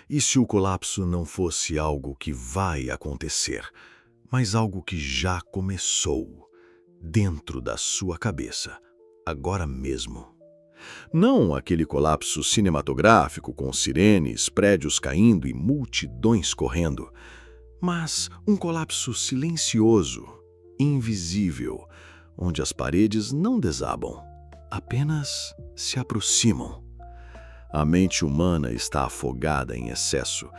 E se o colapso não fosse algo que vai acontecer, mas algo que já começou, dentro da sua cabeça, agora mesmo? Não aquele colapso cinematográfico com sirenes, prédios caindo e multidões correndo, mas um colapso silencioso, invisível, onde as paredes não desabam, apenas se aproximam. A mente humana está afogada em excesso,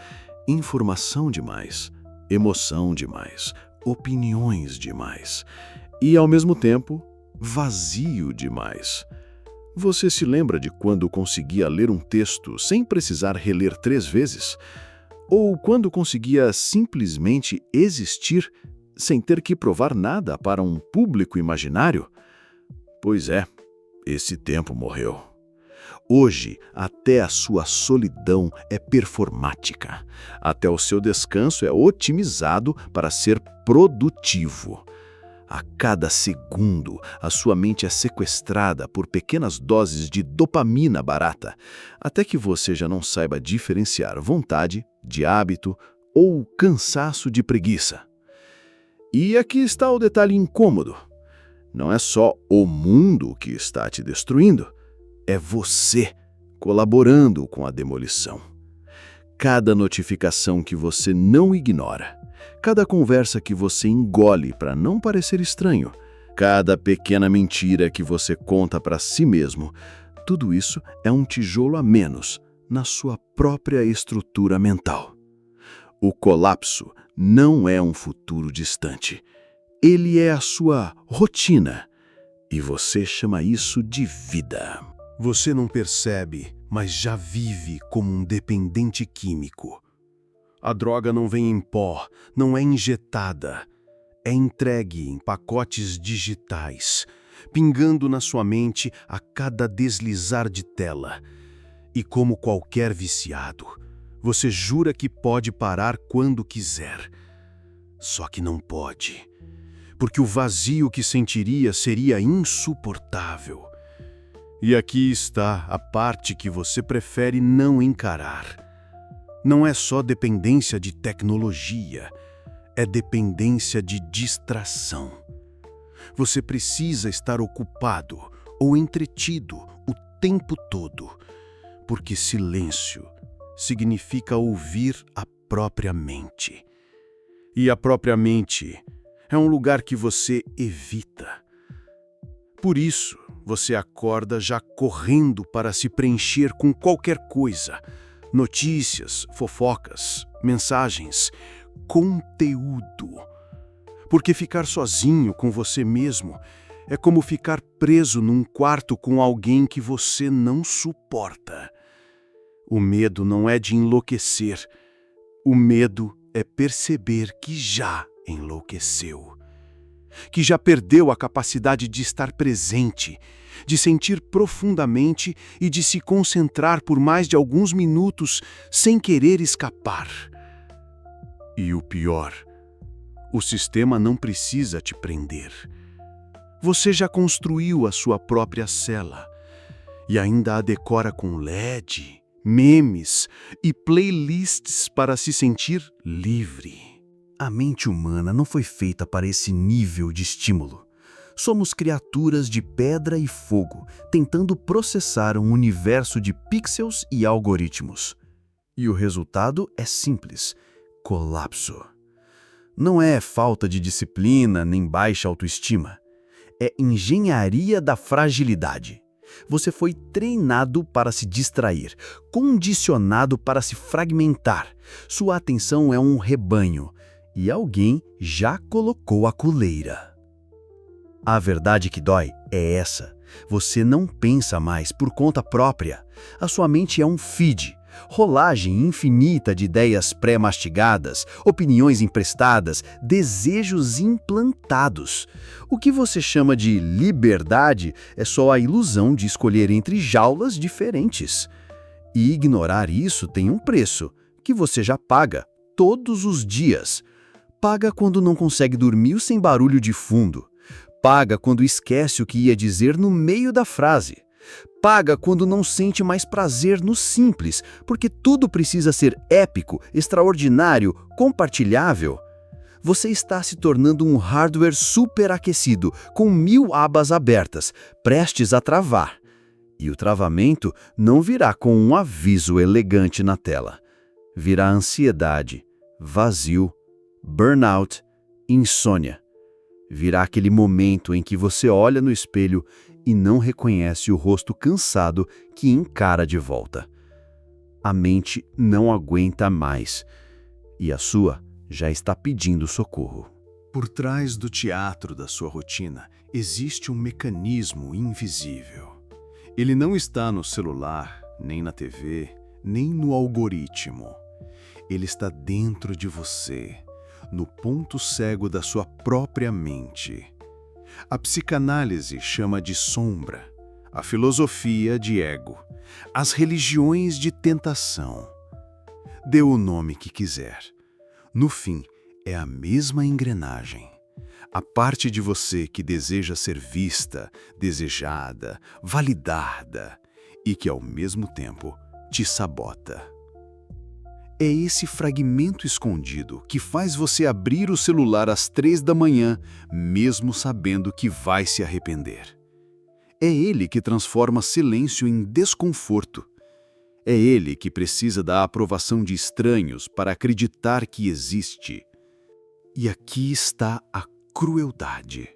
informação demais, emoção demais, opiniões demais e, ao mesmo tempo, vazio demais. Você se lembra de quando conseguia ler um texto sem precisar reler 3 vezes? Ou quando conseguia simplesmente existir sem ter que provar nada para um público imaginário? Pois é, esse tempo morreu. Hoje, até a sua solidão é performática. Até o seu descanso é otimizado para ser produtivo. A cada segundo, a sua mente é sequestrada por pequenas doses de dopamina barata, até que você já não saiba diferenciar vontade de hábito ou cansaço de preguiça. E aqui está o detalhe incômodo. Não é só o mundo que está te destruindo, é você colaborando com a demolição. Cada notificação que você não ignora, cada conversa que você engole para não parecer estranho, cada pequena mentira que você conta para si mesmo, tudo isso é um tijolo a menos na sua própria estrutura mental. O colapso não é um futuro distante. Ele é a sua rotina. E você chama isso de vida. Você não percebe, mas já vive como um dependente químico. A droga não vem em pó, não é injetada. É entregue em pacotes digitais, pingando na sua mente a cada deslizar de tela. E como qualquer viciado, você jura que pode parar quando quiser. Só que não pode, porque o vazio que sentiria seria insuportável. E aqui está a parte que você prefere não encarar. Não é só dependência de tecnologia, é dependência de distração. Você precisa estar ocupado ou entretido o tempo todo, porque silêncio significa ouvir a própria mente. E a própria mente é um lugar que você evita. Por isso, você acorda já correndo para se preencher com qualquer coisa. Notícias, fofocas, mensagens, conteúdo. Porque ficar sozinho com você mesmo é como ficar preso num quarto com alguém que você não suporta. O medo não é de enlouquecer. O medo é perceber que já enlouqueceu. Que já perdeu a capacidade de estar presente, de sentir profundamente e de se concentrar por mais de alguns minutos sem querer escapar. E o pior, o sistema não precisa te prender. Você já construiu a sua própria cela e ainda a decora com LED, memes e playlists para se sentir livre. A mente humana não foi feita para esse nível de estímulo. Somos criaturas de pedra e fogo, tentando processar um universo de pixels e algoritmos. E o resultado é simples: colapso. Não é falta de disciplina nem baixa autoestima. É engenharia da fragilidade. Você foi treinado para se distrair, condicionado para se fragmentar. Sua atenção é um rebanho. E alguém já colocou a coleira. A verdade que dói é essa. Você não pensa mais por conta própria. A sua mente é um feed, rolagem infinita de ideias pré-mastigadas, opiniões emprestadas, desejos implantados. O que você chama de liberdade é só a ilusão de escolher entre jaulas diferentes. E ignorar isso tem um preço, que você já paga todos os dias. Paga quando não consegue dormir sem barulho de fundo. Paga quando esquece o que ia dizer no meio da frase. Paga quando não sente mais prazer no simples, porque tudo precisa ser épico, extraordinário, compartilhável. Você está se tornando um hardware superaquecido, com 1000 abas abertas, prestes a travar. E o travamento não virá com um aviso elegante na tela. Virá ansiedade, vazio, burnout, insônia. Virá aquele momento em que você olha no espelho e não reconhece o rosto cansado que encara de volta. A mente não aguenta mais e a sua já está pedindo socorro. Por trás do teatro da sua rotina existe um mecanismo invisível. Ele não está no celular, nem na TV, nem no algoritmo. Ele está dentro de você, no ponto cego da sua própria mente. A psicanálise chama de sombra, a filosofia de ego, as religiões de tentação. Dê o nome que quiser. No fim, é a mesma engrenagem. A parte de você que deseja ser vista, desejada, validada e que, ao mesmo tempo, te sabota. É esse fragmento escondido que faz você abrir o celular às 3 da manhã, mesmo sabendo que vai se arrepender. É ele que transforma silêncio em desconforto. É ele que precisa da aprovação de estranhos para acreditar que existe. E aqui está a crueldade.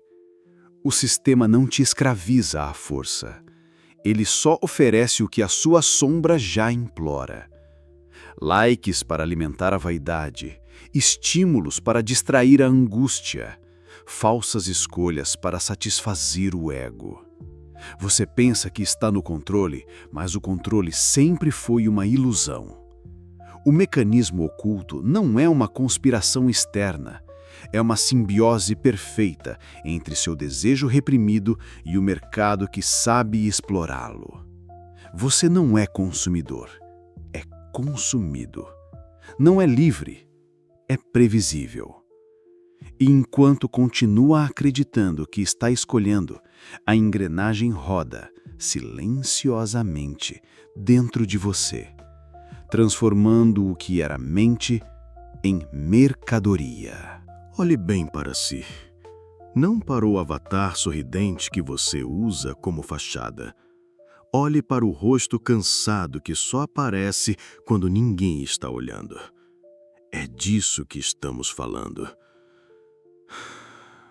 O sistema não te escraviza à força. Ele só oferece o que a sua sombra já implora. Likes para alimentar a vaidade, estímulos para distrair a angústia, falsas escolhas para satisfazer o ego. Você pensa que está no controle, mas o controle sempre foi uma ilusão. O mecanismo oculto não é uma conspiração externa, é uma simbiose perfeita entre seu desejo reprimido e o mercado que sabe explorá-lo. Você não é consumidor, é consumido. Não é livre, é previsível. E enquanto continua acreditando que está escolhendo, a engrenagem roda silenciosamente dentro de você, transformando o que era mente em mercadoria. Olhe bem para si. Não para o avatar sorridente que você usa como fachada. Olhe para o rosto cansado que só aparece quando ninguém está olhando. É disso que estamos falando.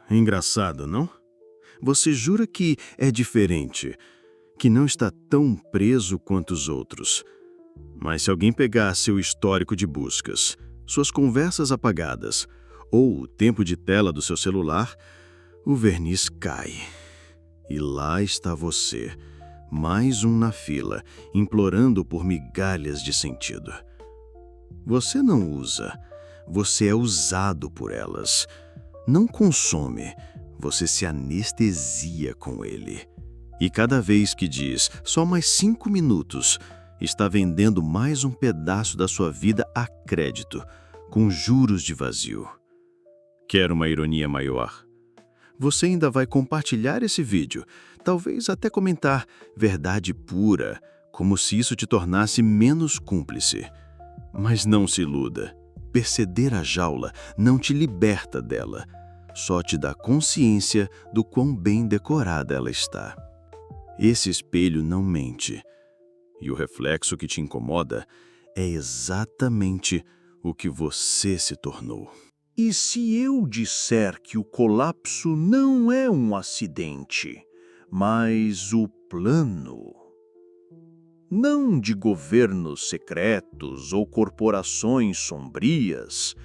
Engraçado, não? Você jura que é diferente, que não está tão preso quanto os outros. Mas se alguém pegar seu histórico de buscas, suas conversas apagadas ou o tempo de tela do seu celular, o verniz cai. E lá está você, mais um na fila, implorando por migalhas de sentido. Você não usa, você é usado por elas. Não consome, você se anestesia com ele. E cada vez que diz, só mais 5 minutos, está vendendo mais um pedaço da sua vida a crédito, com juros de vazio. Quer uma ironia maior? Você ainda vai compartilhar esse vídeo, talvez até comentar verdade pura, como se isso te tornasse menos cúmplice. Mas não se iluda. Perceder a jaula não te liberta dela, só te dá consciência do quão bem decorada ela está. Esse espelho não mente, e o reflexo que te incomoda é exatamente o que você se tornou. E se eu disser que o colapso não é um acidente, mas o plano? Não de governos secretos ou corporações sombrias,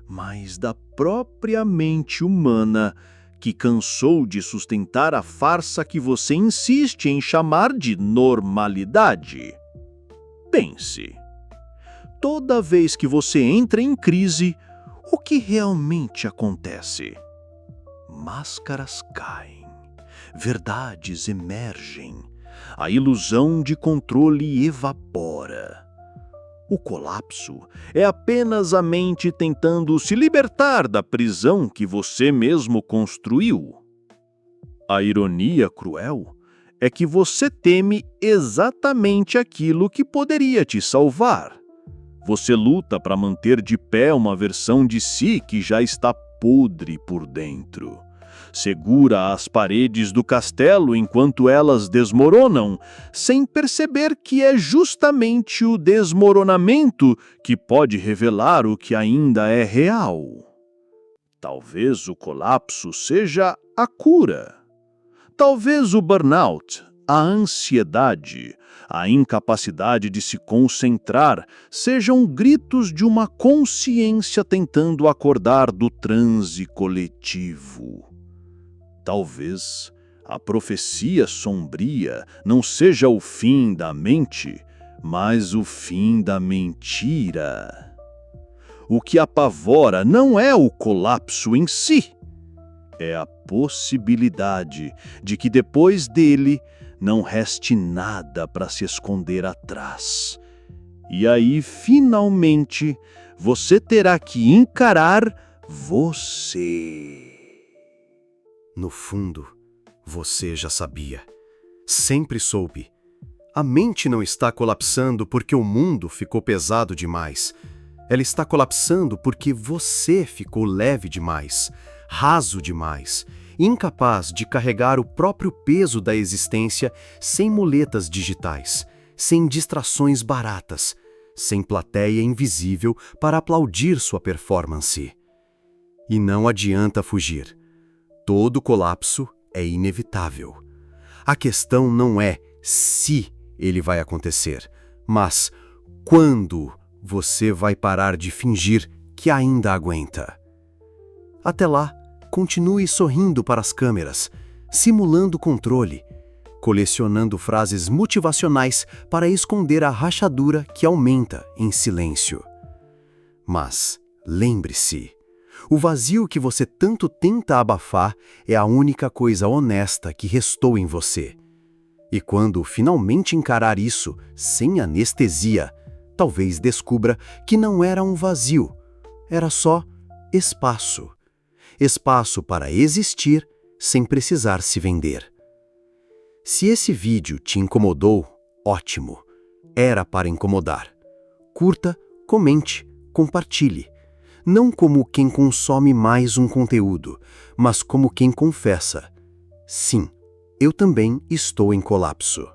mas da própria mente humana que cansou de sustentar a farsa que você insiste em chamar de normalidade. Pense. Toda vez que você entra em crise, o que realmente acontece? Máscaras caem, verdades emergem, a ilusão de controle evapora. O colapso é apenas a mente tentando se libertar da prisão que você mesmo construiu. A ironia cruel é que você teme exatamente aquilo que poderia te salvar. Você luta para manter de pé uma versão de si que já está podre por dentro. Segura as paredes do castelo enquanto elas desmoronam, sem perceber que é justamente o desmoronamento que pode revelar o que ainda é real. Talvez o colapso seja a cura. Talvez o burnout, a ansiedade, a incapacidade de se concentrar sejam gritos de uma consciência tentando acordar do transe coletivo. Talvez a profecia sombria não seja o fim da mente, mas o fim da mentira. O que apavora não é o colapso em si, é a possibilidade de que depois dele não reste nada para se esconder atrás. E aí, finalmente, você terá que encarar você. No fundo, você já sabia. Sempre soube. A mente não está colapsando porque o mundo ficou pesado demais. Ela está colapsando porque você ficou leve demais, raso demais, incapaz de carregar o próprio peso da existência sem muletas digitais, sem distrações baratas, sem plateia invisível para aplaudir sua performance. E não adianta fugir. Todo colapso é inevitável. A questão não é se ele vai acontecer, mas quando você vai parar de fingir que ainda aguenta. Até lá, continue sorrindo para as câmeras, simulando controle, colecionando frases motivacionais para esconder a rachadura que aumenta em silêncio. Mas lembre-se, o vazio que você tanto tenta abafar é a única coisa honesta que restou em você. E quando finalmente encarar isso, sem anestesia, talvez descubra que não era um vazio, era só espaço. Espaço para existir sem precisar se vender. Se esse vídeo te incomodou, ótimo. Era para incomodar. Curta, comente, compartilhe. Não como quem consome mais um conteúdo, mas como quem confessa. Sim, eu também estou em colapso.